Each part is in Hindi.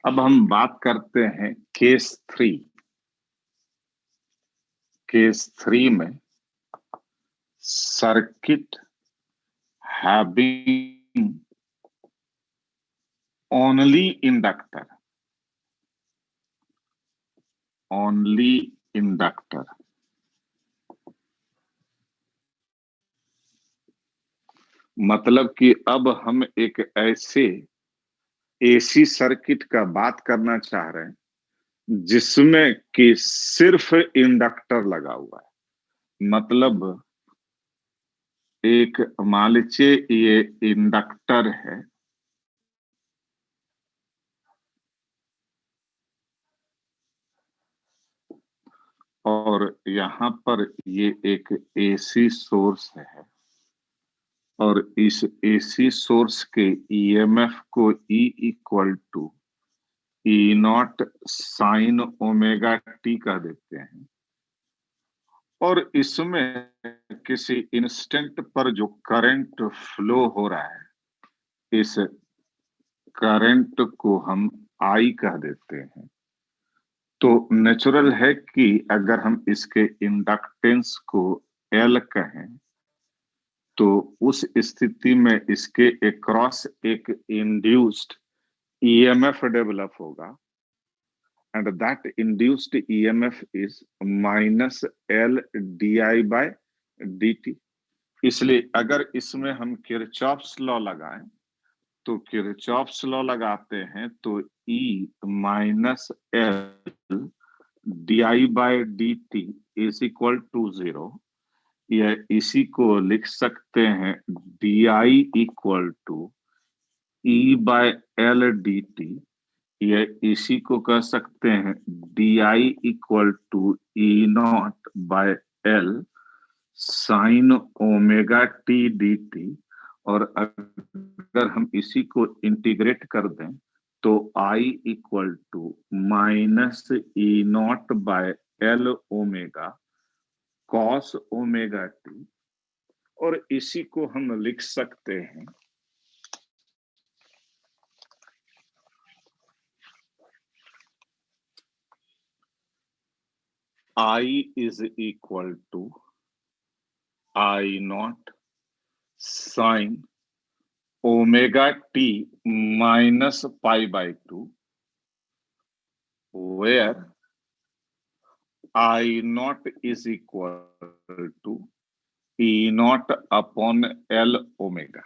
अब हम बात करते हैं केस 3। केस 3 में circuit having only inductor. Only inductor मतलब कि अब हम एक ऐसे एसी सर्किट का बात करना चाह रहे हैं जिसमें कि सिर्फ इंडक्टर लगा हुआ है। मतलब एक मान लीजिए ये इंडक्टर है और यहाँ पर ये एक एसी सोर्स है और इस एसी सोर्स के ईएमएफ को E equal to E not sine omega t कह देते हैं। और इसमें किसी इंस्टेंट पर जो करंट फ्लो हो रहा है, इस करंट को हम आई कह देते हैं। तो नेचुरल है कि अगर हम इसके इंडक्टेंस को एल कहें तो उस स्थिति में इसके अक्रॉस एक इंड्यूस्ड ईएमएफ डेवलप होगा and that induced EMF is minus L di by dt। इसलिए अगर इसमें हम किरचॉफ्स लॉ लगाएं तो किरचॉफ्स लॉ लगाते हैं तो E minus L D I by D T is equal to 0। यह इसी को लिख सकते हैं D I equal to E by L D T. यह इसी को कह सकते हैं D I equal to E naught by L sine omega T D T. और अगर हम इसी को इंटीग्रेट कर दें तो I equal to minus E naught by L omega cos omega t. और इसी को हम लिख सकते हैं I is equal to I not sine omega T minus pi by 2 where I naught is equal to E naught upon L omega.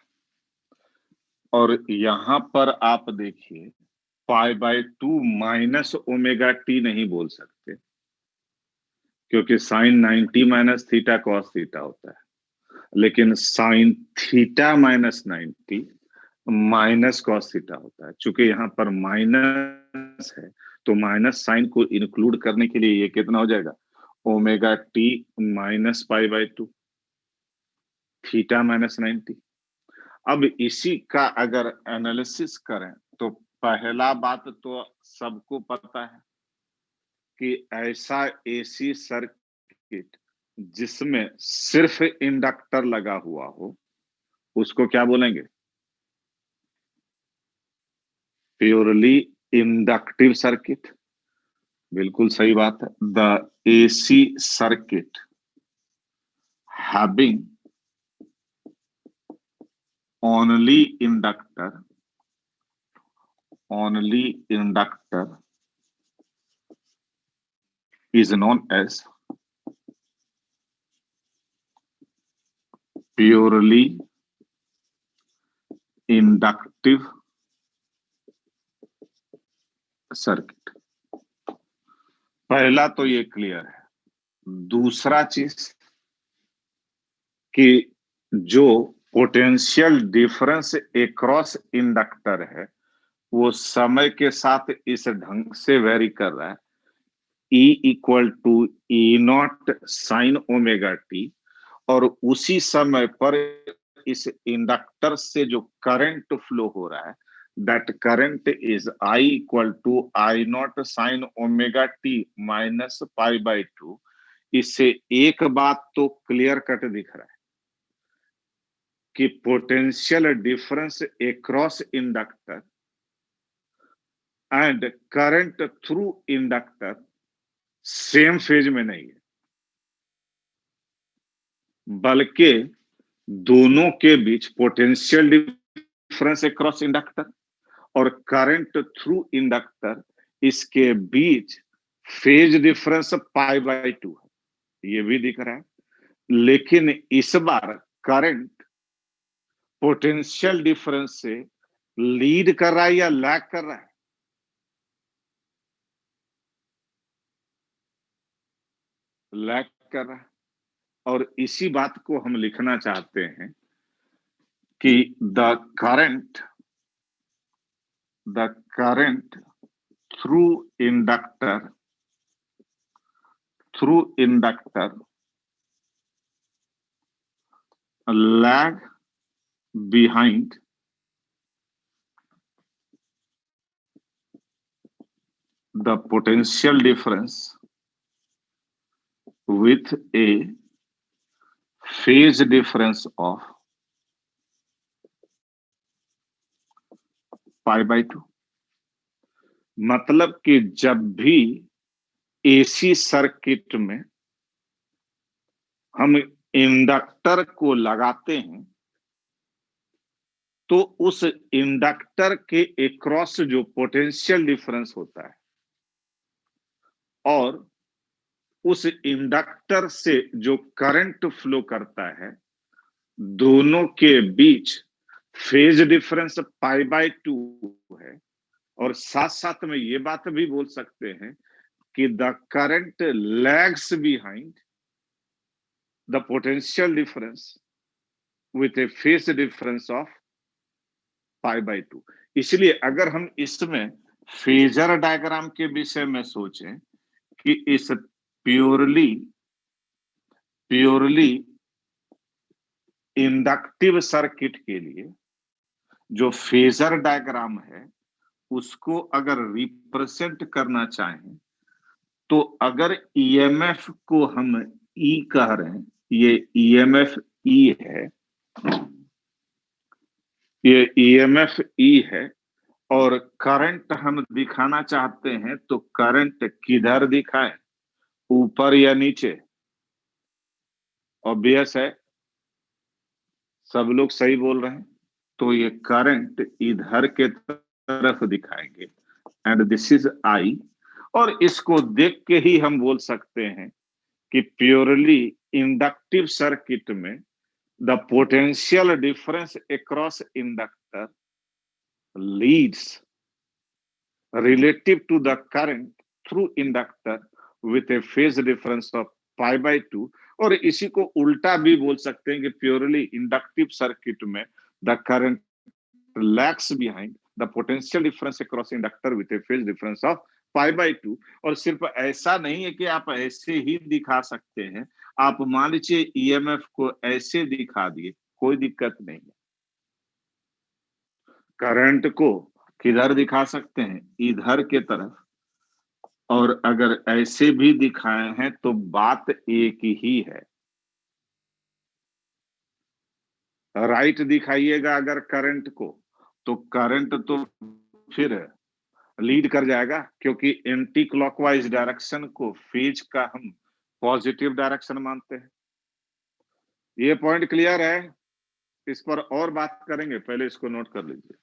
और यहां पर आप देखिए pi by 2 minus omega T नहीं बोल सकते क्योंकि sine 90 minus theta cos theta होता है, लेकिन sine theta minus 90 minus cos theta होता है। चूंकि यहाँ पर माइनस है तो माइनस साइन को इंक्लूड करने के लिए ये कितना हो जाएगा omega T minus pi by 2 theta minus 90। अब इसी का अगर एनालिसिस करें तो पहला बात तो सबको पता है कि ऐसा एसी सर्किट जिसमें सिर्फ इंडक्टर लगा हुआ हो उसको क्या बोलेंगे प्योरली इंडक्टिव सर्किट। बिल्कुल सही बात है। The AC circuit having only inductor is known as purely inductive circuit. पहला तो ये क्लियर है। दूसरा चीज कि जो पोटेंशियल डिफरेंस एक्रॉस इंडक्टर है वो समय के साथ इस ढंग से वेरी कर रहा है E equal to E not sine omega t. और उसी समय पर इस इंडक्टर से जो करंट फ्लो हो रहा है that current is I equal to I not sine omega T minus pi by 2। इससे एक बात तो क्लियर कट दिख रहा है कि potential difference across inductor and current through inductor same phase में नहीं है, बल्कि दोनों के बीच पोटेंशियल डिफरेंस अक्रॉस इंडक्टर और करंट थ्रू इंडक्टर, इसके बीच फेज डिफरेंस π/2 है, ये भी दिख रहा है। लेकिन इस बार करंट पोटेंशियल डिफरेंस से लीड कर रहा है या लैग कर रहा है? लैग कर रहा है। और इसी बात को हम लिखना चाहते हैं कि the current through inductor lag behind the potential difference with a phase difference of π/2। मतलब कि जब भी एसी सर्किट में हम इंडक्टर को लगाते हैं तो उस इंडक्टर के अक्रॉस जो पोटेंशियल डिफरेंस होता है और उस इंडक्टर से जो करंट फ्लो करता है, दोनों के बीच फेज डिफरेंस π/2 है। और साथ साथ में ये बात भी बोल सकते हैं कि the current lags behind the potential difference with a phase difference of π/2। इसलिए अगर हम इसमें फेजर डायग्राम के विषय में सोचें कि इस प्योरली इंडक्टिव सर्किट के लिए जो फेजर डायग्राम है उसको अगर रिप्रेजेंट करना चाहें तो अगर ईएमएफ को हम ई कह रहे हैं, ये ईएमएफ ई है, ये ईएमएफ ई है, और करंट हम दिखाना चाहते हैं तो करंट किधर दिखाएं, ऊपर या नीचे? ऑब्वियस है, सब लोग सही बोल रहे हैं, तो ये करंट इधर के तरफ दिखाएंगे एंड दिस इज आई। और इसको देख के ही हम बोल सकते हैं कि प्योरली इंडक्टिव सर्किट में the potential difference across inductor leads relative to the current through inductor with a phase difference of π/2। और इसी को उल्टा भी बोल सकते हैं कि प्योरली इंडक्टिव सर्किट में the current lags behind the potential difference across inductor with a phase difference of π/2। और सिर्फ ऐसा नहीं है कि आप ऐसे ही दिखा सकते हैं, आप मान लीजिए ईएमएफ को ऐसे दिखा दिए, कोई दिक्कत नहीं है। करंट को किधर दिखा सकते हैं, इधर के तरफ, और अगर ऐसे भी दिखाए हैं तो बात एक ही है। राइट दिखाइएगा अगर करंट को तो करंट तो फिर लीड कर जाएगा, क्योंकि एंटी क्लॉकवाइज डायरेक्शन को फेज का हम पॉजिटिव डायरेक्शन मानते हैं। ये पॉइंट क्लियर है? इस पर और बात करेंगे, पहले इसको नोट कर लीजिए।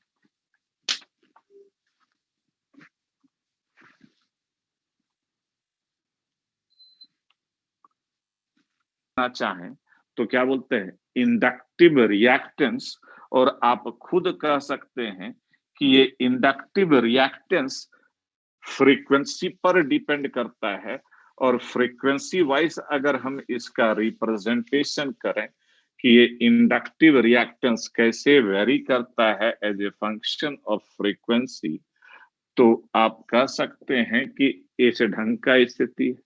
चाहें तो क्या बोलते हैं, इंडक्टिव रिएक्टेंस। और आप खुद कह सकते हैं कि ये इंडक्टिव रिएक्टेंस फ्रीक्वेंसी पर डिपेंड करता है। और फ्रीक्वेंसी वाइज अगर हम इसका रिप्रेजेंटेशन करें कि ये इंडक्टिव रिएक्टेंस कैसे वेरी करता है as a function of frequency, तो आप कह सकते हैं कि इस ढंग का स्थिति है।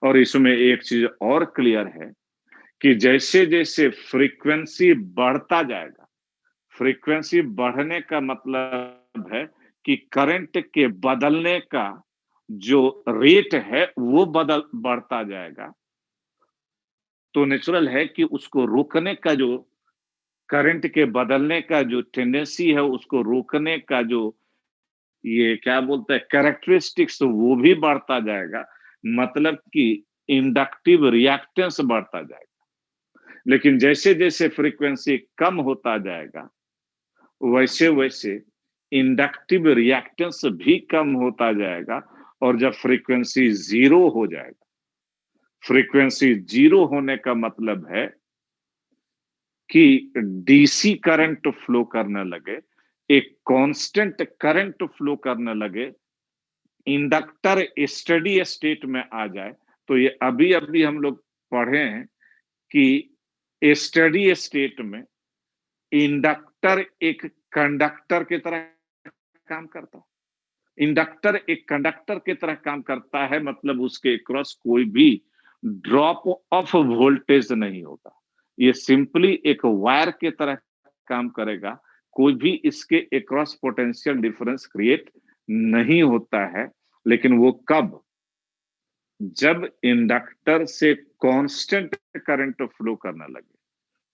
और इसमें एक चीज और क्लियर है कि जैसे जैसे फ्रीक्वेंसी बढ़ता जाएगा, फ्रीक्वेंसी बढ़ने का मतलब है कि करंट के बदलने का जो रेट है वो बढ़ता जाएगा। तो नेचुरल है कि उसको रोकने का जो करंट के बदलने का जो टेंडेंसी है, उसको रोकने का जो ये क्या बोलते हैं कैरेक्टरिस्टिक्स, वो भी बढ़ता जाएगा, मतलब कि इंडक्टिव रिएक्टेंस बढ़ता जाएगा। लेकिन जैसे जैसे फ्रीक्वेंसी कम होता जाएगा वैसे वैसे इंडक्टिव रिएक्टेंस भी कम होता जाएगा। और जब फ्रीक्वेंसी जीरो हो जाएगा, फ्रीक्वेंसी जीरो होने का मतलब है कि डीसी करंट फ्लो करने लगे, एक कांस्टेंट करंट फ्लो करने लगे, इंडक्टर स्टडी स्टेट में आ जाए। तो ये अभी अभी हम लोग पढ़े हैं कि स्टडी स्टेट में इंडक्टर एक कंडक्टर की तरह काम करता है। इंडक्टर एक कंडक्टर की तरह काम करता है, मतलब उसके क्रॉस कोई भी ड्रॉप ऑफ वोल्टेज नहीं होगा। ये सिंपली एक वायर की तरह काम करेगा, कोई भी इसके अक्रॉस पोटेंशियल डिफरेंस क्रिएट नहीं होता है। लेकिन वो कब? जब इंडक्टर से कांस्टेंट करंट फ्लो करने लगे,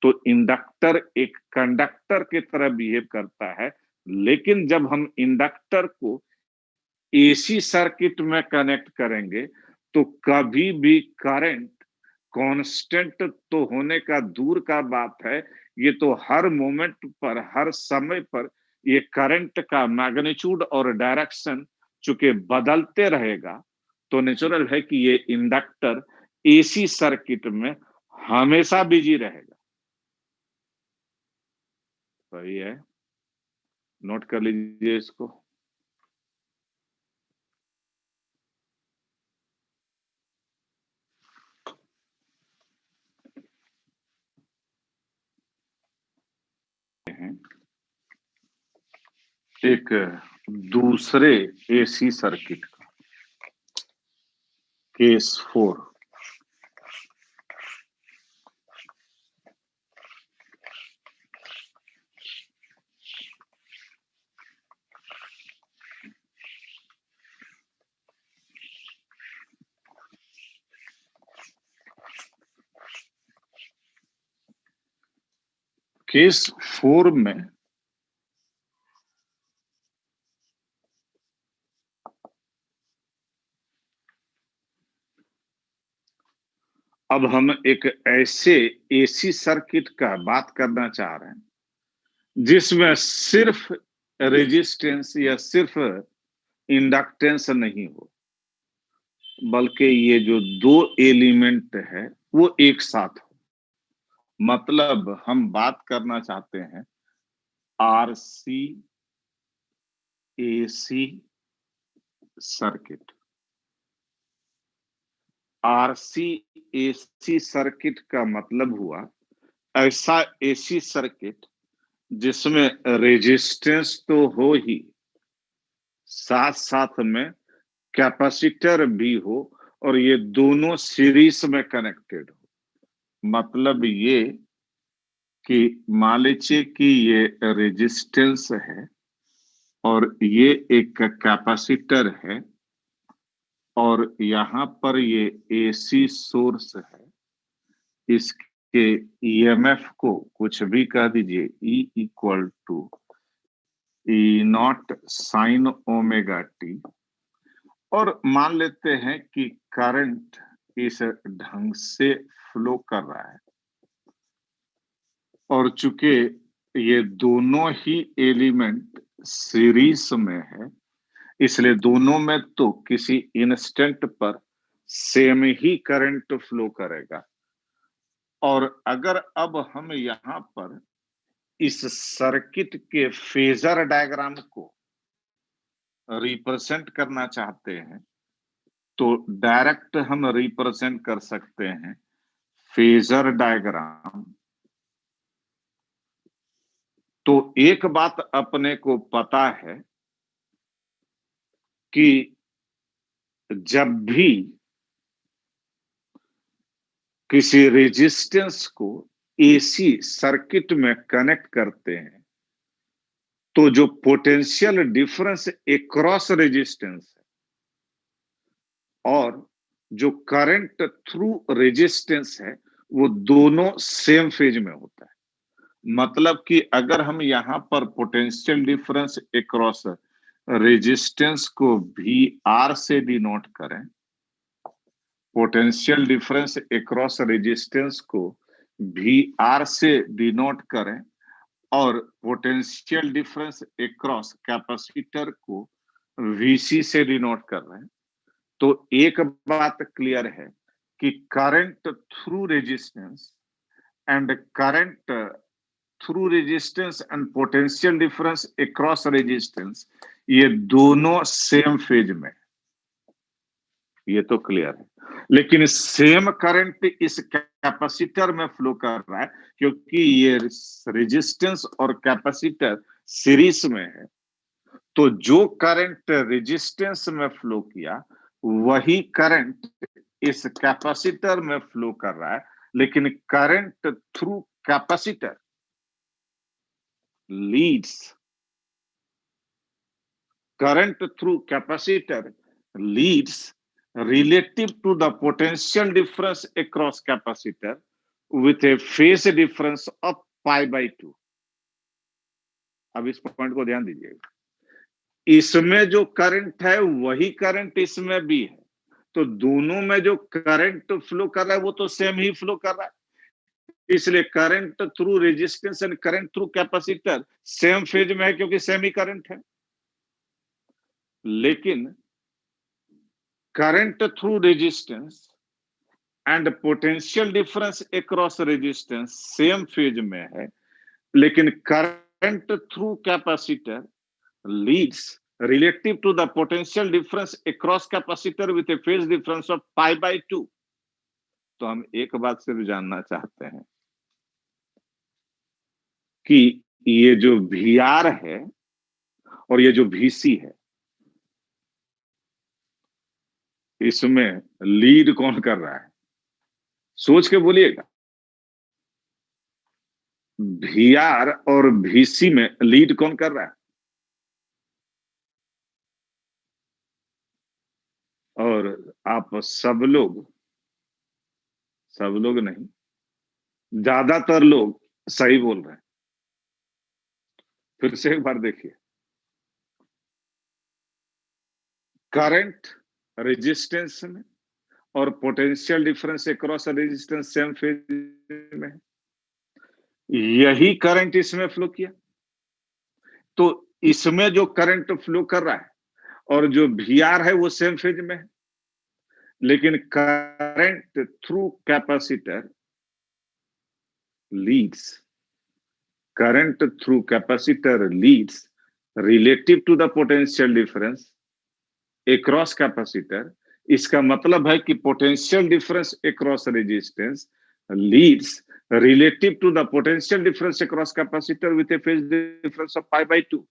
तो इंडक्टर एक कंडक्टर की तरह बिहेव करता है। लेकिन जब हम इंडक्टर को एसी सर्किट में कनेक्ट करेंगे तो कभी भी करंट कांस्टेंट तो होने का दूर का बात है, ये तो हर मोमेंट पर, हर समय पर ये करंट का मैग्नीट्यूड और डायरेक्शन चूंकि बदलते रहेगा, तो नेचुरल है कि ये इंडक्टर एसी सर्किट में हमेशा बिजी रहेगा। सही है, नोट कर लीजिए इसको। एक दूसरे एसी सर्किट का केस 4। केस 4 में अब हम एक ऐसे एसी सर्किट का बात करना चाह रहे हैं जिसमें सिर्फ रेजिस्टेंस या सिर्फ इंडक्टेंस नहीं हो, बल्कि ये जो दो एलिमेंट है वो एक साथ हो। मतलब हम बात करना चाहते हैं RC AC circuit. RC AC circuit का मतलब हुआ ऐसा एसी सर्किट जिसमें रेजिस्टेंस तो हो ही, साथ साथ में कैपेसिटर भी हो, और ये दोनों सीरीज में कनेक्टेड हो। मतलब ये कि मान लीजिए कि ये रेजिस्टेंस है और ये एक कैपेसिटर है, और यहाँ पर ये एसी सोर्स है। इसके ईएमएफ को कुछ भी कह दीजिए, E equal to E not sine omega t. और मान लेते हैं कि करंट इस ढंग से फ्लो कर रहा है, और चूंकि ये दोनों ही एलिमेंट सीरीज में है, इसलिए दोनों में तो किसी इंस्टेंट पर सेम ही करंट फ्लो करेगा। और अगर अब हम यहाँ पर इस सर्किट के फेजर डायग्राम को रिप्रेजेंट करना चाहते हैं, तो डायरेक्ट हम रिप्रेजेंट कर सकते हैं फेजर डायग्राम। तो एक बात अपने को पता है कि जब भी किसी रेजिस्टेंस को एसी सर्किट में कनेक्ट करते हैं, तो जो पोटेंशियल डिफरेंस अक्रॉस रेजिस्टेंस है और जो करंट थ्रू रेजिस्टेंस है, वो दोनों सेम फेज में होता है। मतलब कि अगर हम यहां पर पोटेंशियल डिफरेंस अक्रॉस रेजिस्टेंस को वी आर से डिनोट करें, पोटेंशियल डिफरेंस अक्रॉस रेजिस्टेंस को वी आर से डिनोट करें और पोटेंशियल डिफरेंस अक्रॉस कैपेसिटर को वीसी से डिनोट कर रहे हैं, तो एक बात क्लियर है कि current through resistance and current through resistance and potential difference across resistance, ये दोनों सेम फेज में, ये तो क्लियर है। लेकिन सेम करंट इस कैपेसिटर में फ्लो कर रहा है क्योंकि ये रेजिस्टेंस और कैपेसिटर सीरीज में है, तो जो करंट रेजिस्टेंस में फ्लो किया वही करंट इस कैपेसिटर में फ्लो कर रहा है, लेकिन current through capacitor leads, current through capacitor leads relative to the potential difference across capacitor with a phase difference of pi by 2। अब इस पॉइंट को ध्यान दीजिएगा, इसमें जो करंट है वही करंट इसमें भी है, तो दोनों में जो करंट फ्लो कर रहा है वो तो सेम ही फ्लो कर रहा है, इसलिए current through resistance and current through capacitor same phase में है क्योंकि सेम ही करंट है। लेकिन current through resistance and potential difference across resistance same phase में है, लेकिन current through capacitor leads relative to the potential difference across capacitor with a phase difference of pi by 2। तो हम एक बात सिर्फ जानना चाहते हैं कि ये जो VR है और ये जो VC है, इसमें लीड कौन कर रहा है? सोच के बोलिएगा। VR और VC में लीड कौन कर रहा है? और आप सब लोग नहीं, ज्यादातर लोग सही बोल रहे हैं। फिर से एक बार देखिए, करंट रेजिस्टेंस में और potential difference across resistance same phase में है, यही करंट इसमें फ्लो किया, तो इसमें जो करंट फ्लो कर रहा है और जो VR है वो सेम फेज में है, लेकिन current through capacitor leads, current through capacitor leads relative to the potential difference across capacitor। इसका मतलब है कि potential difference across resistance leads relative to the potential difference across capacitor with a phase difference of pi by 2।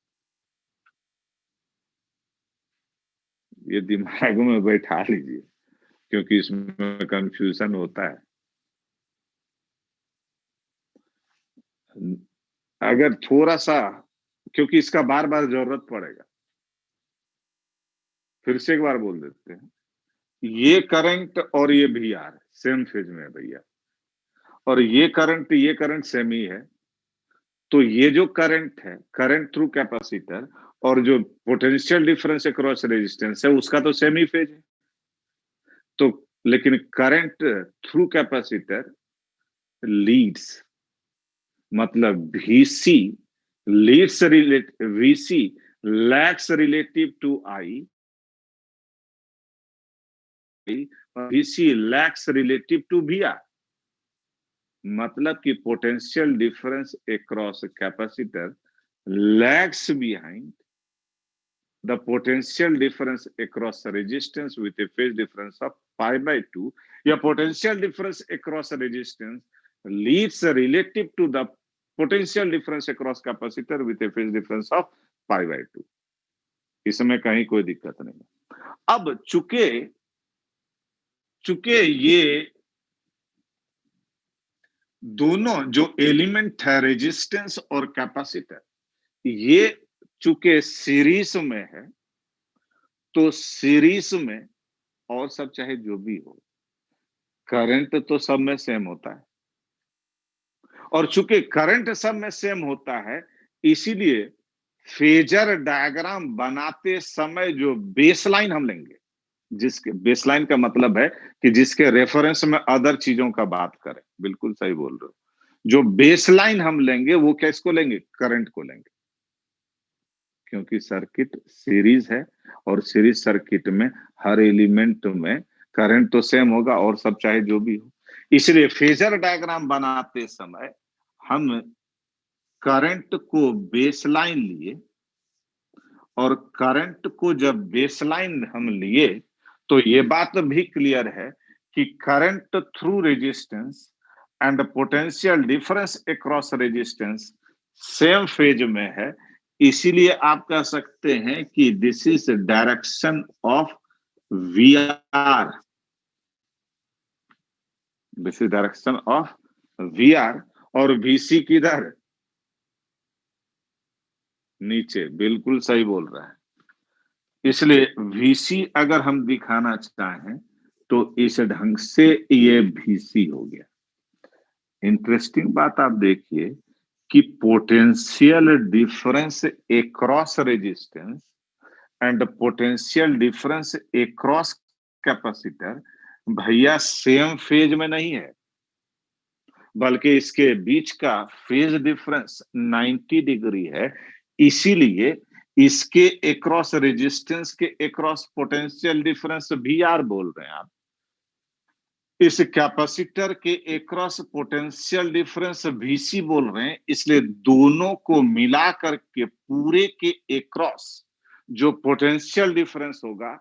ये दिमाग में बैठा लीजिए क्योंकि इसमें कंफ्यूजन होता है। अगर थोड़ा सा, क्योंकि इसका बार बार जरूरत पड़ेगा, फिर से एक बार बोल देते हैं, ये करंट और ये VR सेम फेज में है भैया, और ये करंट सेम ही है, तो ये जो करंट है, करंट थ्रू कैपेसिटर और जो पोटेंशियल डिफरेंस अक्रॉस रेजिस्टेंस है उसका तो सेम ही फेज है, तो लेकिन करंट थ्रू कैपेसिटर लीड्स, मतलब VC leads VC lags relative to I, VC lags relative to VR, मतलब कि potential difference across capacitor lags behind the potential difference across resistance with a phase difference of pi by 2, या potential difference across resistance leads relative to the potential difference across capacitor with a phase difference of pi by 2। इसमें कहीं कोई दिक्कत नहीं। अब चूंकि ये दोनों जो एलिमेंट है रेजिस्टेंस और कैपेसिटर, ये चूंकि सीरीज में है, तो सीरीज में और सब चाहे जो भी हो, करंट तो सब में सेम होता है, और चूंकि करंट सब में सेम होता है इसीलिए फेजर डायग्राम बनाते समय जो बेसलाइन हम लेंगे, जिसके बेसलाइन का मतलब है कि जिसके रेफरेंस में अदर चीजों का बात करें, बिल्कुल सही बोल रहे हो। जो बेसलाइन हम लेंगे वो किसको लेंगे? करंट को लेंगे, क्योंकि सर्किट सीरीज है और सीरीज सर्किट में हर एलिमेंट में करंट तो सेम होगा और सब चाहे जो भी हो। इसलिए फेजर डायग्राम बनाते समय हम करंट को बेसलाइन लिए, और करंट को जब बेसलाइन हम लिए तो ये बात भी क्लियर है कि current through resistance and potential difference across resistance same phase में है। इसीलिए आप कह सकते हैं कि this is direction of V R, this is direction of V R. और वीसी किधर? नीचे, बिल्कुल सही बोल रहा है। इसलिए वीसी अगर हम दिखाना चाहें तो इस ढंग से ये वीसी हो गया। इंटरेस्टिंग बात आप देखिए कि potential difference across resistance and potential difference across capacitor भैया सेम फेज में नहीं है, बल्कि इसके बीच का फेज डिफरेंस 90 डिग्री है। इसीलिए इसके अक्रॉस रेजिस्टेंस के across potential difference V R बोल रहे हैं आप। इस कैपेसिटर के अक्रॉस पोटेंशियल डिफरेंस वीसी बोल रहे हैं। इसलिए दोनों को मिला करके पूरे के अक्रॉस जो पोटेंशियल डिफरेंस होगा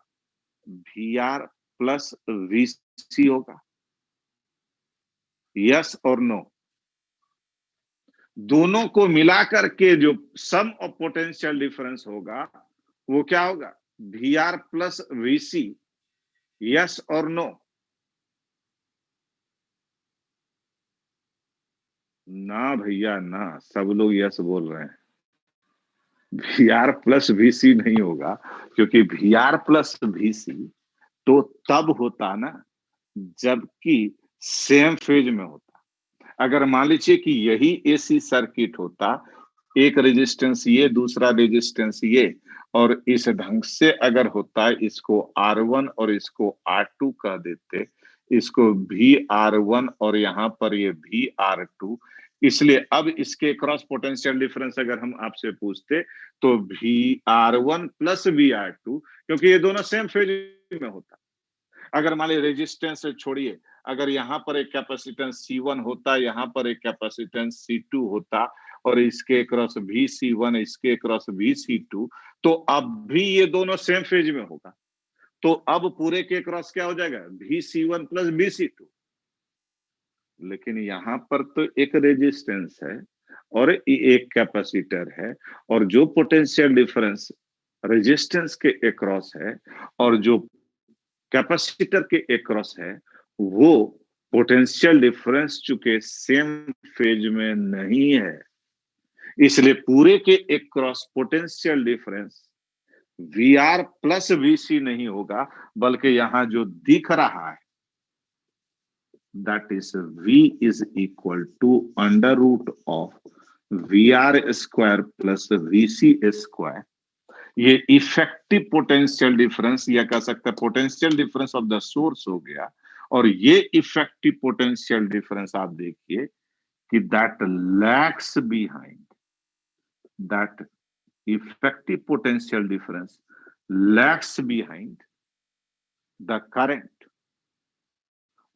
वी आर प्लस वीसी होगा। यस और नो? दोनों को मिलाकर के जो सम ऑफ पोटेंशियल डिफरेंस होगा वो क्या होगा? V R plus VC. Yes और नो? ना भैया ना, सब लोग यस बोल रहे हैं। वी आर प्लस वीसी नहीं होगा, क्योंकि वी आर प्लस वीसी तो तब होता ना जबकि सेम फेज में होता। अगर मान लीजिए कि यही एसी सर्किट होता, एक रेजिस्टेंस ये, दूसरा रेजिस्टेंस ये, और इस ढंग से अगर होता, इसको R1 और इसको R2 कह देते, इसको VR1 और यहां पर ये VR2। इसलिए अब इसके क्रॉस पोटेंशियल डिफरेंस अगर हम आपसे पूछते तो VR1 प्लस VR2, क्योंकि ये दोनों सेम फेज में होता। अगर मान लीजिए रेजिस्टेंस से छोड़िए, अगर यहाँ पर एक कैपेसिटेंस C1 होता, यहाँ पर एक कैपेसिटेंस C2 होता, और इसके क्रॉस VC1, इसके क्रॉस VC2, तो अब भी ये दोनों सेम फेज में होगा। तो अब पूरे के क्रॉस क्या हो जाएगा? VC1 plus VC2। लेकिन यहां पर तो एक रेजिस्टेंस है और एक कैपेसिटर है, और जो पोटेंशियल डिफरेंस रेजिस्टेंस के अक्रॉस है और जो कैपेसिटर के अक्रॉस है, वो पोटेंशियल डिफरेंस चूंकि सेम फेज में नहीं है, इसलिए पूरे के across potential difference V R plus VC नहीं होगा, बल्कि यहां जो दिख रहा है that is V is equal to under root of VR square plus VC square. ये इफेक्टिव पोटेंशियल डिफरेंस या कह सकते हैं potential difference of the source हो गया। और ये इफेक्टिव पोटेंशियल डिफरेंस आप देखिए कि that lags behind, that effective potential difference lags behind the current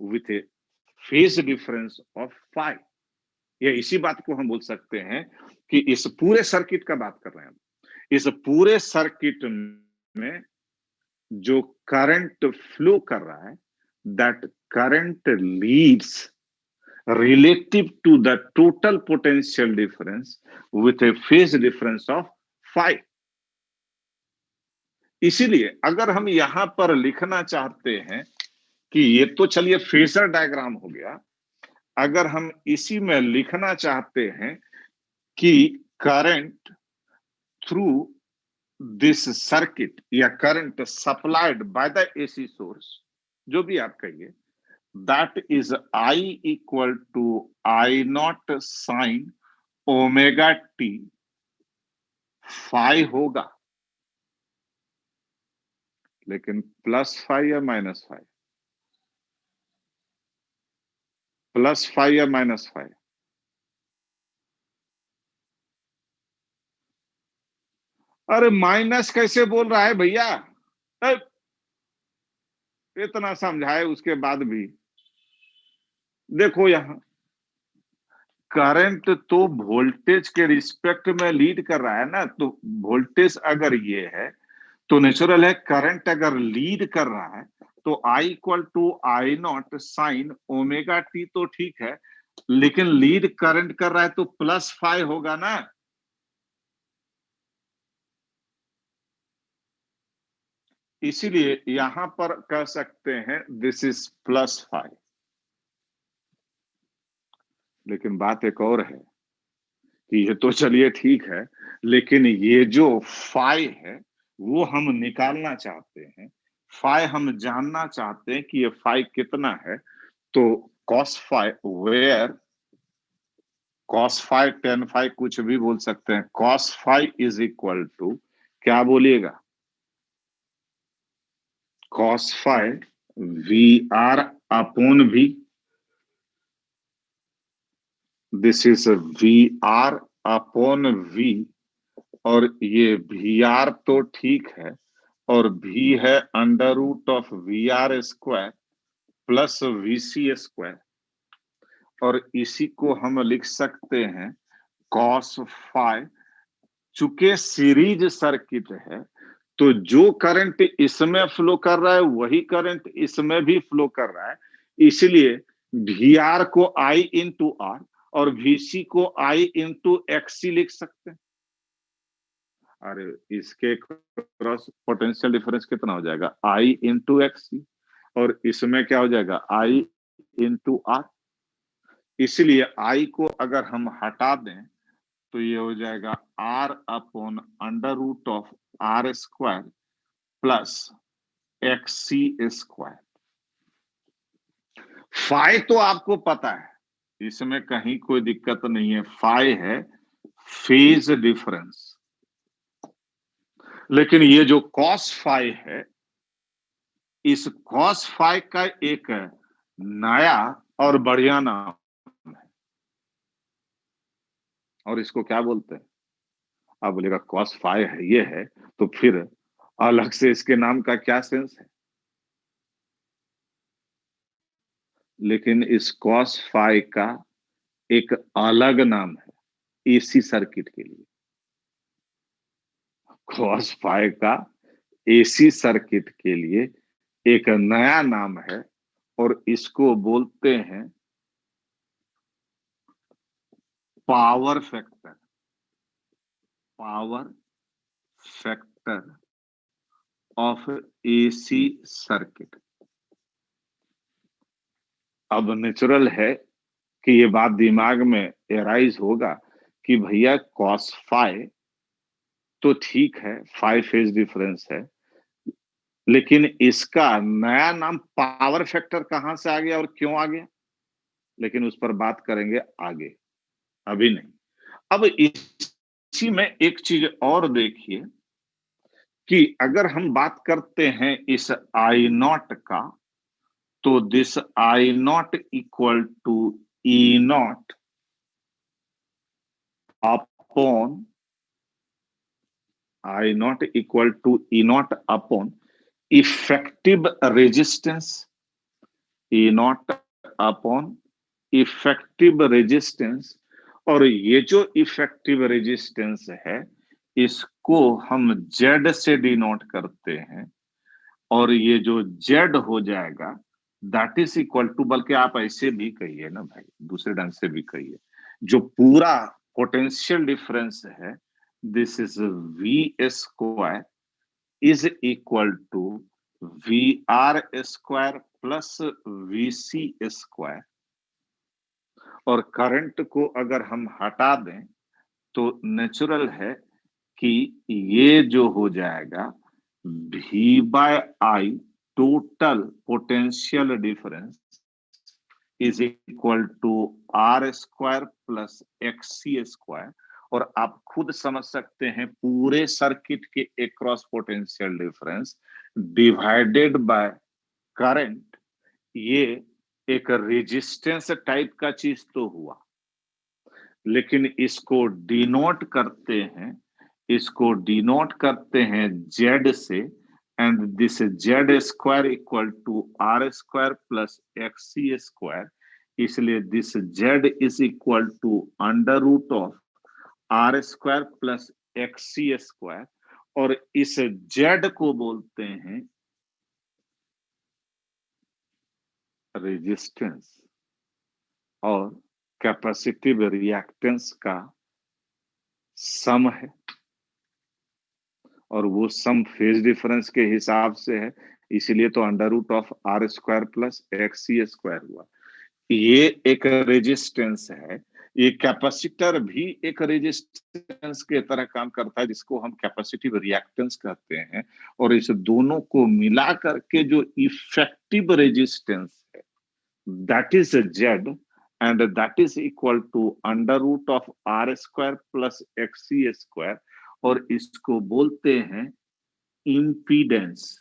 with a phase difference of 5। ये इसी बात को हम बोल सकते हैं कि इस पूरे सर्किट का बात कर रहे हैं। इस पूरे सर्किट में जो करंट फ्लो कर रहा है, that current Leeds relative to the total potential difference with a phase difference of 5। इसीलिए अगर हम यहां पर लिखना चाहते हैं कि ये तो चलिए फेजर डायग्राम हो गया, अगर हम इसी में लिखना चाहते हैं कि करंट थ्रू दिस सर्किट या current supplied by the AC source, जो भी आप कहिए, that is I equal to I not sine omega t phi होगा, लेकिन प्लस फाई या माइनस फाई, प्लस फाई या माइनस फाई? अरे माइनस कैसे बोल रहा है भैया? ए, इतना समझाए उसके बाद भी। देखो यहां करंट तो वोल्टेज के रिस्पेक्ट में लीड कर रहा है ना, तो वोल्टेज अगर ये है तो नेचुरल है करंट अगर लीड कर रहा है तो I equal to I not sine omega t, तो ठीक है, लेकिन लीड करंट कर रहा है तो प्लस फाइव होगा ना। इसीलिए यहां पर कह सकते हैं दिस इज प्लस फाइव। लेकिन बात एक और है कि ये तो चलिए ठीक है, लेकिन ये जो फाई है वो हम निकालना चाहते हैं, फाई हम जानना चाहते हैं कि ये फाई कितना है। तो cos phi where cos phi tan phi कुछ भी बोल सकते हैं, cos phi is equal to क्या बोलिएगा, cos phi V R upon V, this is V R upon V, और ये वी आर तो ठीक है, और भी है under root of V R square plus V C square, और इसी को हम लिख सकते हैं कॉस फाई। चूंकि सीरीज सर्किट है तो जो करंट इसमें फ्लो कर रहा है वही करंट इसमें भी फ्लो कर रहा है, इसलिए वी आर को आई इंटू आर और वीसी को आई इंटू एक्सी लिख सकते हैं। अरे इसके क्रॉस पोटेंशियल डिफरेंस कितना हो जाएगा, आई इंटू एक्सी, और इसमें क्या हो जाएगा आई इंटू आर। इसलिए आई को अगर हम हटा दें तो ये हो जाएगा R upon under root of R square plus X C square. Phi तो आपको पता है, इसमें कहीं कोई दिक्कत नहीं है, फाई है फेज डिफरेंस। लेकिन ये जो कॉस फाई है, इस कॉस फाई का एक नया और बढ़िया नाम है, और इसको क्या बोलते हैं? आप बोलेगा कॉस फाई है ये है, तो फिर अलग से इसके नाम का क्या सेंस है? लेकिन इस कॉस फाई का एक अलग नाम है एसी सर्किट के लिए। कॉस फाई का एसी सर्किट के लिए एक नया नाम है, और इसको बोलते हैं power factor, power factor of AC circuit. अब नेचुरल है कि ये बात दिमाग में एराइज होगा कि भैया कॉस फाई तो ठीक है, फाई फेज डिफरेंस है, लेकिन इसका नया नाम पावर फैक्टर कहां से आ गया और क्यों आ गया? लेकिन उस पर बात करेंगे आगे, अभी नहीं। अब इसी में एक चीज और देखिए कि अगर हम बात करते हैं इस आई नॉट का, तो this I not equal to E not upon I not equal to E not upon effective resistance, E not upon effective resistance. और ये जो इफेक्टिव रेजिस्टेंस है इसको हम जेड से डिनोट करते हैं, और ये जो जेड हो जाएगा दैट इज इक्वल टू, बल्कि आप ऐसे भी कहिए ना भाई, दूसरे ढंग से भी कहिए, जो पूरा पोटेंशियल डिफरेंस है this is V square is equal to V R square plus V C square. और करंट को अगर हम हटा दें तो नेचुरल है कि ये जो हो जाएगा V by I total potential difference is equal to R square plus X C square. और आप खुद समझ सकते हैं पूरे सर्किट के across potential difference divided by current, ये एक रेजिस्टेंस टाइप का चीज तो हुआ, लेकिन इसको डिनोट करते हैं जेड से, and this Z square equal to R square plus X C square. इसलिए this Z is equal to under root of R square plus X C square, और इस जेड को बोलते हैं रेजिस्टेंस, और कैपेसिटिव रिएक्टेंस का सम है, और वो सम फेज डिफरेंस के हिसाब से है, इसीलिए तो under root of R square plus X C square हुआ। ये एक रेजिस्टेंस है। ये कैपेसिटर भी एक रेजिस्टेंस के तरह काम करता है, जिसको हम कैपेसिटिव रिएक्टेंस कहते हैं, और इस दोनों को मिला करके जो इफेक्टिव रेजिस्टेंस है, that is Z, and that is equal to under root of R square plus X C square, और इसको बोलते हैं impedance,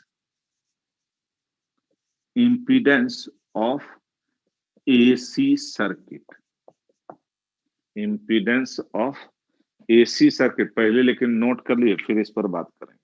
impedance of AC circuit, impedance of AC circuit. पहले लेकिन नोट कर लिए, फिर इस पर बात करेंगे।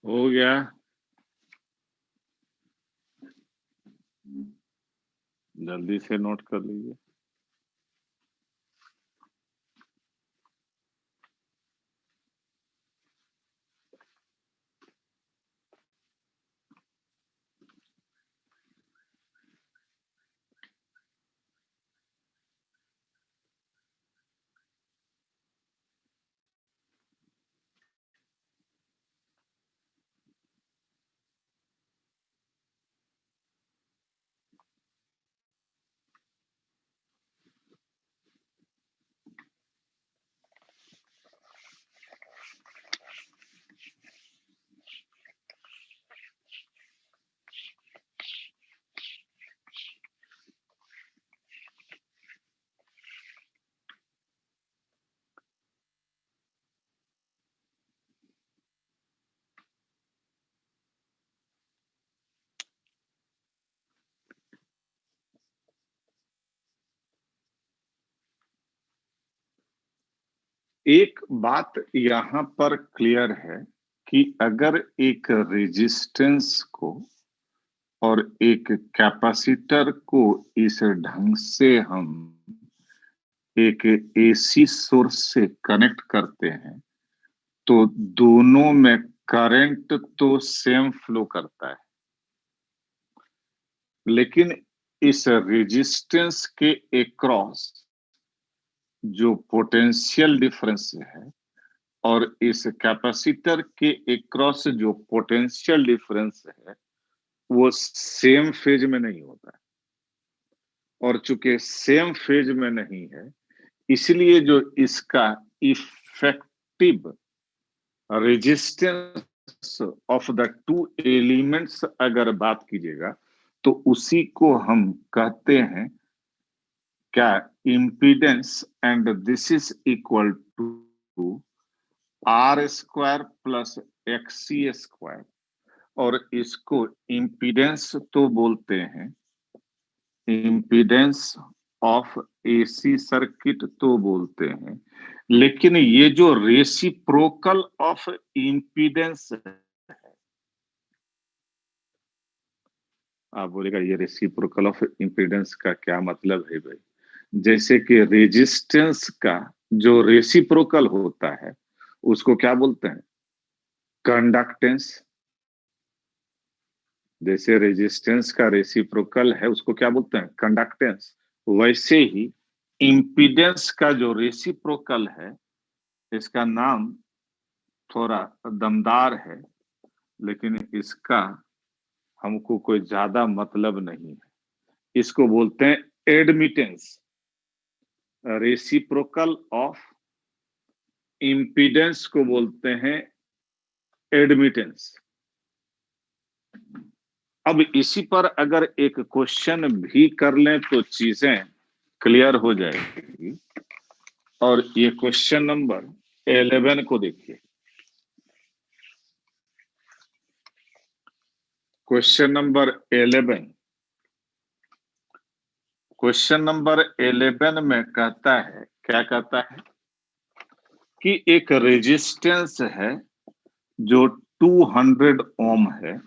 हो गया, जल्दी से नोट कर लीजिए। एक बात यहाँ पर क्लियर है कि अगर एक रेजिस्टेंस को और एक कैपेसिटर को इस ढंग से हम एक एसी सोर्स से कनेक्ट करते हैं तो दोनों में करंट तो सेम फ्लो करता है, लेकिन इस रेजिस्टेंस के अक्रॉस जो पोटेंशियल डिफरेंस है और इस कैपेसिटर के अक्रॉस जो पोटेंशियल डिफरेंस है वो सेम फेज में नहीं होता है। और चूंकि सेम फेज में नहीं है, इसलिए जो इसका effective resistance of the two elements अगर बात कीजिएगा तो उसी को हम कहते हैं क्या, impedance, and this is equal to R square plus XC square. और इसको इम्पीडेंस तो बोलते हैं, इम्पीडेंस ऑफ एसी सर्किट तो बोलते हैं, लेकिन ये जो रेसिप्रोकल ऑफ इम्पीडेंस है, आप बोलेगा ये रेसिप्रोकल ऑफ इम्पीडेंस का क्या मतलब है भाई? जैसे कि रेजिस्टेंस का जो रेसिप्रोकल होता है उसको क्या बोलते हैं, कंडक्टेंस। जैसे रेजिस्टेंस का रेसिप्रोकल है उसको क्या बोलते हैं, कंडक्टेंस। वैसे ही इम्पीडेंस का जो रेसिप्रोकल है, इसका नाम थोड़ा दमदार है लेकिन इसका हमको कोई ज्यादा मतलब नहीं है। इसको बोलते हैं एडमिटेंस, रेसिप्रोकल ऑफ इम्पीडेंस को बोलते हैं एडमिटेंस। अब इसी पर अगर एक क्वेश्चन भी कर लें तो चीजें क्लियर हो जाएगी। और ये क्वेश्चन नंबर 11 को देखिए। क्वेश्चन नंबर 11, क्वेश्चन नंबर 11 में कहता है, क्या कहता है कि एक रेजिस्टेंस है जो 200 ओम है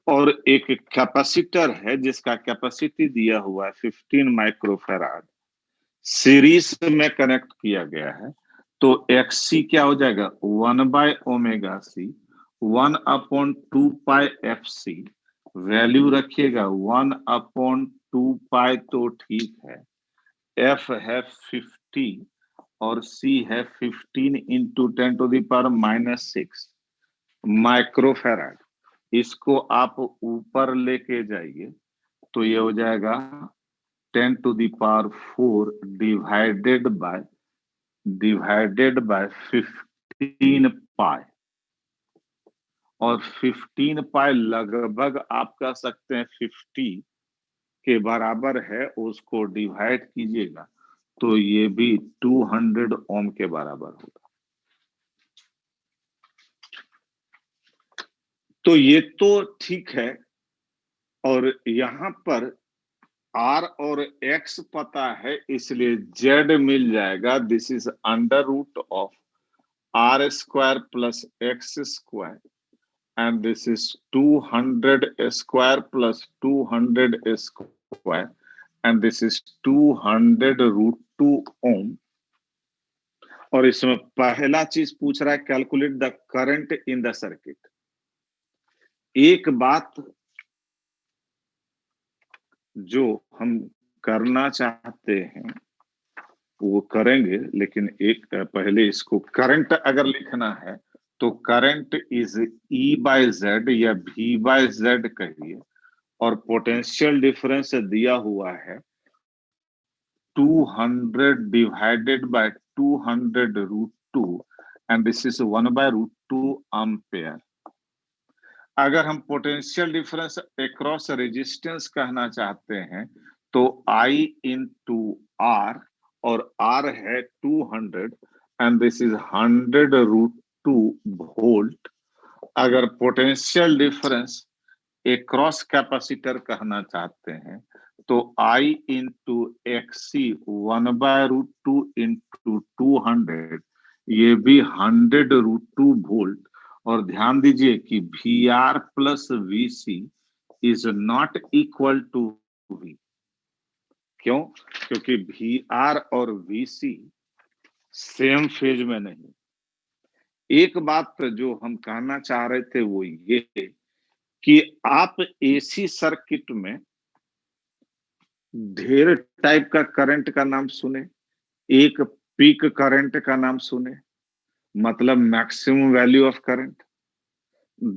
और एक कैपेसिटर है जिसका कैपेसिटी दिया हुआ है 15 माइक्रोफैराड, सीरीज में कनेक्ट किया गया है। तो एक्सी क्या हो जाएगा, 1/ओमेगा c 1/2πfc। वैल्यू रखिएगा 1/2π तो ठीक है, एफ है 50 और सी है 15 इंटू 10⁻⁻6 माइक्रोफैराड। इसको आप ऊपर लेके जाइए तो ये हो जाएगा 10⁴ डिवाइडेड बाय 15 पाई। और 15 पाई लगभग आप कह सकते हैं 50 के बराबर है, उसको डिवाइड कीजिएगा तो ये भी 200 ओम के बराबर होगा। तो ये तो ठीक है। और यहां पर R और X पता है इसलिए Z मिल जाएगा। This is under root of R square plus X square and this is 200 square plus 200 square and this is 200√2 ohm. और इसमें पहला चीज पूछ रहा है, calculate the current in the circuit. एक बात जो हम करना चाहते हैं वो करेंगे, लेकिन एक पहले इसको करंट अगर लिखना है तो करंट इज E/Z या V/Z कहिए। और पोटेंशियल डिफरेंस दिया हुआ है 200 divided by 200√2 and this is 1/√2 ampere. अगर हम पोटेंशियल डिफरेंस अक्रॉस रेजिस्टेंस कहना चाहते हैं तो I इंटू R, और R है 200 एंड दिस इज 100√2 वोल्ट। अगर पोटेंशियल डिफरेंस अक्रॉस कैपेसिटर कहना चाहते हैं तो I इंटू XC 1/√2 इंटू 200, ये भी 100√2 वोल्ट। और ध्यान दीजिए कि VR plus VC is not equal to V। क्यों? क्योंकि VR और VC सेम फेज में नहीं। एक बात जो हम कहना चाह रहे थे वो ये कि आप AC सर्किट में ढेर टाइप का करंट का नाम सुने, एक पीक करंट का नाम सुने, मतलब मैक्सिमम वैल्यू ऑफ करंट।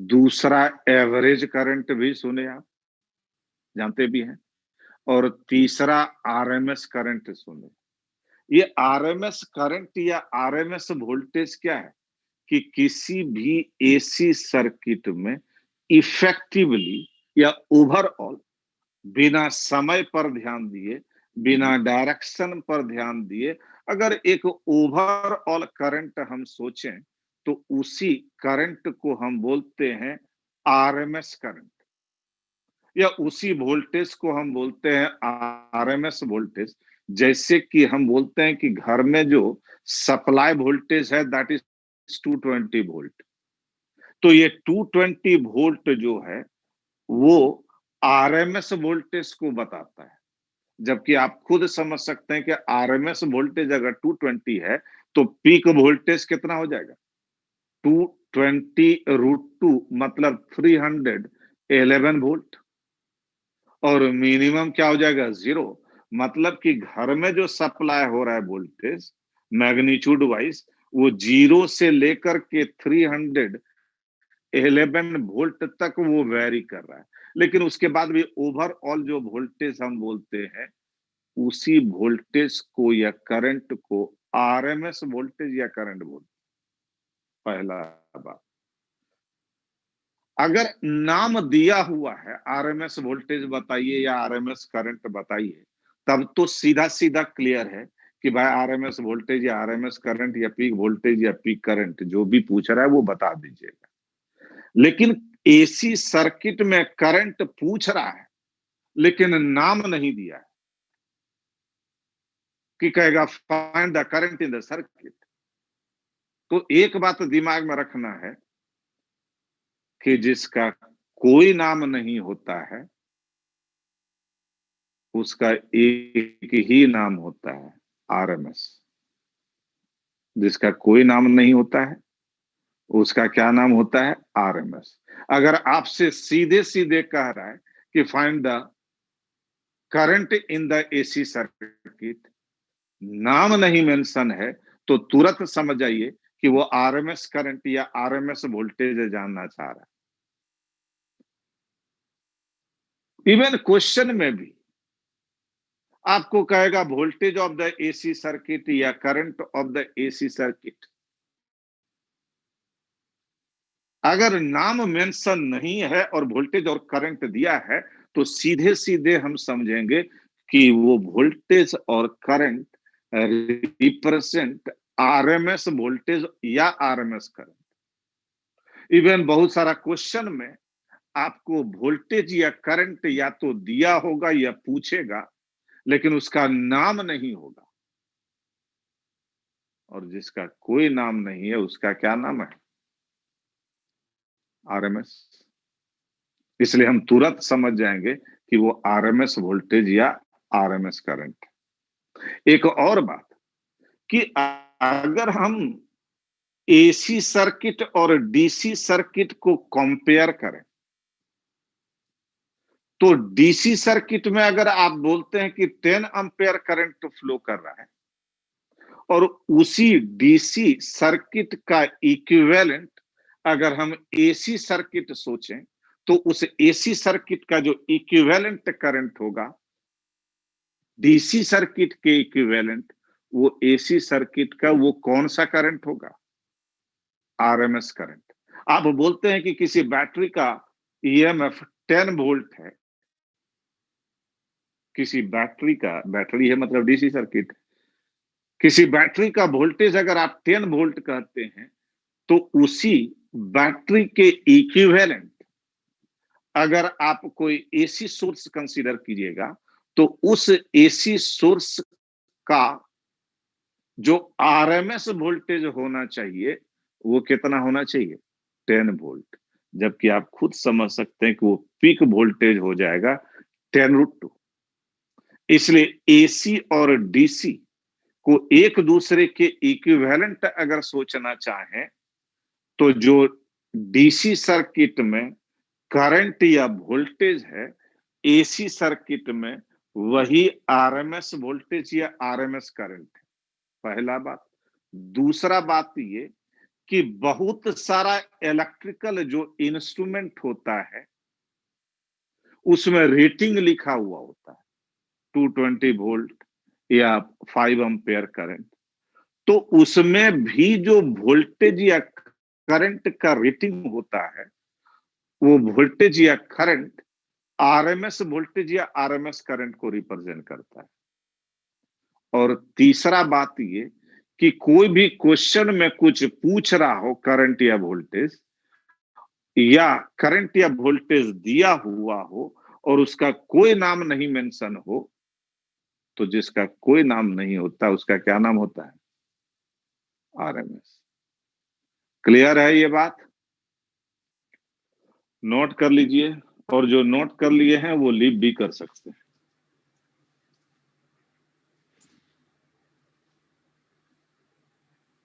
दूसरा एवरेज करंट भी सुने, आप जानते भी हैं। और तीसरा आरएमएस करंट सुने। ये आरएमएस करंट या आरएमएस वोल्टेज क्या है कि किसी भी एसी सर्किट में इफेक्टिवली या ओवरऑल बिना समय पर ध्यान दिए, बिना डायरेक्शन पर ध्यान दिए, अगर एक ओवरऑल करंट हम सोचें तो उसी करंट को हम बोलते हैं आरएमएस करंट, या उसी वोल्टेज को हम बोलते हैं आरएमएस वोल्टेज। जैसे कि हम बोलते हैं कि घर में जो सप्लाई वोल्टेज है दैट इज 220 वोल्ट, तो ये 220 वोल्ट जो है वो आरएमएस वोल्टेज को बताता है। जबकि आप खुद समझ सकते हैं कि आरएमएस वोल्टेज अगर 220 है तो पीक वोल्टेज कितना हो जाएगा? 220√2 मतलब 311 वोल्ट। और मिनिमम क्या हो जाएगा? 0। मतलब कि घर में जो सप्लाई हो रहा है वोल्टेज मैग्नीट्यूड वाइज, वो 0 से लेकर के 311 वोल्ट तक वो वेरी कर रहा है। लेकिन उसके बाद भी ओवरऑल जो वोल्टेज हम बोलते हैं, उसी वोल्टेज को या करंट को आरएमएस वोल्टेज या करंट बोलते हैं। पहला बात, अगर नाम दिया हुआ है आरएमएस वोल्टेज बताइए या आरएमएस करंट बताइए, तब तो सीधा सीधा क्लियर है कि भाई आरएमएस वोल्टेज या आरएमएस करंट या पीक वोल्टेज या पीक करंट जो भी पूछ रहा है वो बता दीजिएगा। लेकिन एसी सर्किट में करंट पूछ रहा है लेकिन नाम नहीं दिया है, कि कहेगा find the current in the circuit. तो एक बात दिमाग में रखना है कि जिसका कोई नाम नहीं होता है उसका एक ही नाम होता है आरएमएस। जिसका कोई नाम नहीं होता है उसका क्या नाम होता है? आरएमएस। अगर आपसे सीधे सीधे कह रहा है कि find the current in the AC circuit, नाम नहीं मेंशन है, तो तुरंत समझ जाइए कि वो आरएमएस करंट या आरएमएस वोल्टेज जानना चाह रहा है। इवन क्वेश्चन में भी आपको कहेगा voltage of the AC circuit या current of the AC circuit. अगर नाम मेंशन नहीं है और वोल्टेज और करंट दिया है तो सीधे सीधे हम समझेंगे कि वो वोल्टेज और करंट रिप्रेजेंट आरएमएस वोल्टेज या आरएमएस करंट। इवन बहुत सारा क्वेश्चन में आपको वोल्टेज या करंट या तो दिया होगा या पूछेगा, लेकिन उसका नाम नहीं होगा। और जिसका कोई नाम नहीं है उसका क्या नाम है? आरएमएस। इसलिए हम तुरंत समझ जाएंगे कि वो आरएमएस वोल्टेज या आरएमएस करंट। एक और बात कि अगर हम एसी सर्किट और डीसी सर्किट को कंपेयर करें तो डीसी सर्किट में अगर आप बोलते हैं कि 10 एम्पेयर करंट फ्लो कर रहा है और उसी डीसी सर्किट का इक्विवेलेंट अगर हम एसी सर्किट सोचें तो उस एसी सर्किट का जो इक्विवेलेंट करंट होगा डीसी सर्किट के इक्विवेलेंट, वो एसी सर्किट का वो कौन सा करंट होगा? RMS current. आप बोलते हैं कि किसी बैटरी का ईएमएफ 10 वोल्ट है, किसी बैटरी का, बैटरी है मतलब डीसी सर्किट, किसी बैटरी का वोल्टेज अगर आप 10 वोल्ट कहते हैं तो उसी बैटरी के इक्विवेलेंट अगर आप कोई एसी सोर्स कंसीडर कीजिएगा तो उस एसी सोर्स का जो आरएमएस वोल्टेज होना चाहिए वो कितना होना चाहिए? 10 वोल्ट। जबकि आप खुद समझ सकते हैं कि वो पीक वोल्टेज हो जाएगा 10√2। इसलिए एसी और डीसी को एक दूसरे के इक्विवेलेंट अगर सोचना चाहें तो जो डीसी सर्किट में करंट या वोल्टेज है, एसी सर्किट में वही आरएमएस वोल्टेज या आरएमएस करंट है। पहला बात। दूसरा बात ये कि बहुत सारा इलेक्ट्रिकल जो इंस्ट्रूमेंट होता है उसमें रेटिंग लिखा हुआ होता है, 220 वोल्ट या 5 एम्पेयर करंट। तो उसमें भी जो वोल्टेज या करंट का रेटिंग होता है वो वोल्टेज या करंट आरएमएस वोल्टेज या आरएमएस करंट को रिप्रेजेंट करता है। और तीसरा बात ये कि कोई भी क्वेश्चन में कुछ पूछ रहा हो करंट या वोल्टेज, या करंट या वोल्टेज दिया हुआ हो और उसका कोई नाम नहीं मेंशन हो, तो जिसका कोई नाम नहीं होता उसका क्या नाम होता है? आरएमएस। क्लियर है ये बात? नोट कर लीजिए, और जो नोट कर लिए हैं वो लीव भी कर सकते हैं।